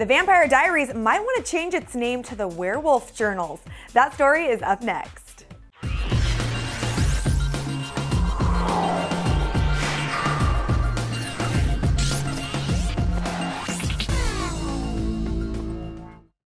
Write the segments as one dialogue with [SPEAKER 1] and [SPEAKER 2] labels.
[SPEAKER 1] The Vampire Diaries might want to change its name to the Werewolf Journals. That story is up next.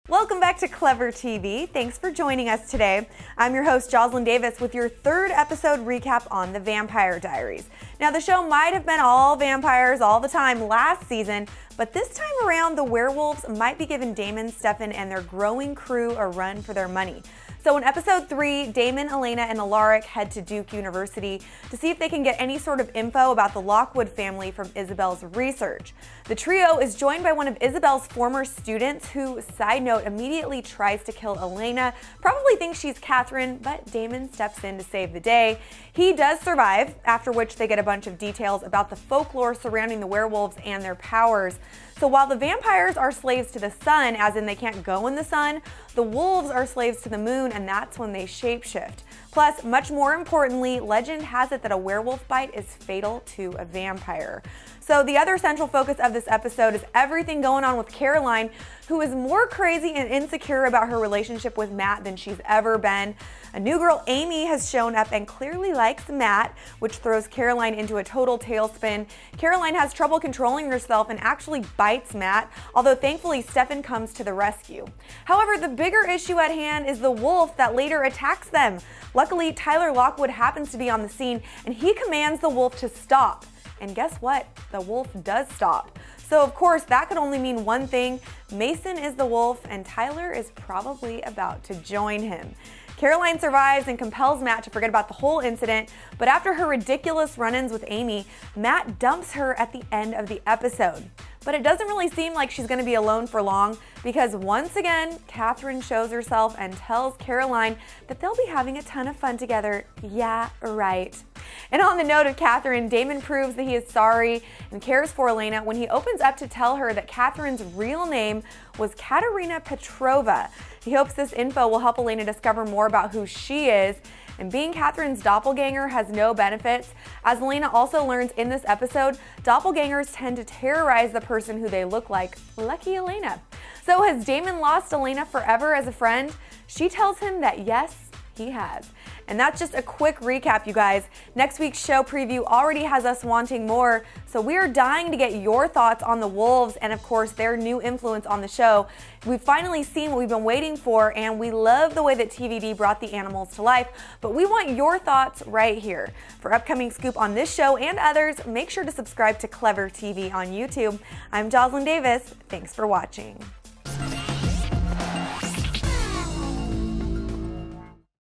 [SPEAKER 1] Welcome back to ClevverTV. Thanks for joining us today. I'm your host, Joslyn Davis, with your third episode recap on the Vampire Diaries. Now, the show might have been all vampires all the time last season, but this time around, the werewolves might be giving Damon, Stefan, and their growing crew a run for their money. So in episode 3, Damon, Elena, and Alaric head to Duke University to see if they can get any sort of info about the Lockwood family from Isobel's research. The trio is joined by one of Isobel's former students who, side note, immediately tries to kill Elena, probably thinks she's Katherine, but Damon steps in to save the day. He does survive, after which they get a bunch of details about the folklore surrounding the werewolves and their powers. So while the vampires are slaves to the sun, as in they can't go in the sun, the wolves are slaves to the moon, and that's when they shapeshift. Plus, much more importantly, legend has it that a werewolf bite is fatal to a vampire. So the other central focus of this episode is everything going on with Caroline, who is more crazy and insecure about her relationship with Matt than she's ever been. A new girl, Amy, has shown up and clearly likes Matt, which throws Caroline into a total tailspin. Caroline has trouble controlling herself and actually bites Matt, although thankfully Stefan comes to the rescue. However, the bigger issue at hand is the wolf that later attacks them. Luckily, Tyler Lockwood happens to be on the scene, and he commands the wolf to stop. And guess what? The wolf does stop. So of course, that could only mean one thing. Mason is the wolf, and Tyler is probably about to join him. Caroline survives and compels Matt to forget about the whole incident, but after her ridiculous run-ins with Amy, Matt dumps her at the end of the episode. But it doesn't really seem like she's going to be alone for long, because once again, Katherine shows herself and tells Caroline that they'll be having a ton of fun together. Yeah, right. And on the note of Katherine, Damon proves that he is sorry and cares for Elena when he opens up to tell her that Katherine's real name was Katerina Petrova. He hopes this info will help Elena discover more about who she is. And being Katherine's doppelganger has no benefits. As Elena also learns in this episode, doppelgangers tend to terrorize the person who they look like. Lucky Elena. So has Damon lost Elena forever as a friend? She tells him that yes, he has. And that's just a quick recap, you guys. Next week's show preview already has us wanting more, so we are dying to get your thoughts on the wolves and, of course, their new influence on the show. We've finally seen what we've been waiting for, and we love the way that TVD brought the animals to life, but we want your thoughts right here. For upcoming scoop on this show and others, make sure to subscribe to ClevverTV on YouTube. I'm Joslyn Davis. Thanks for watching.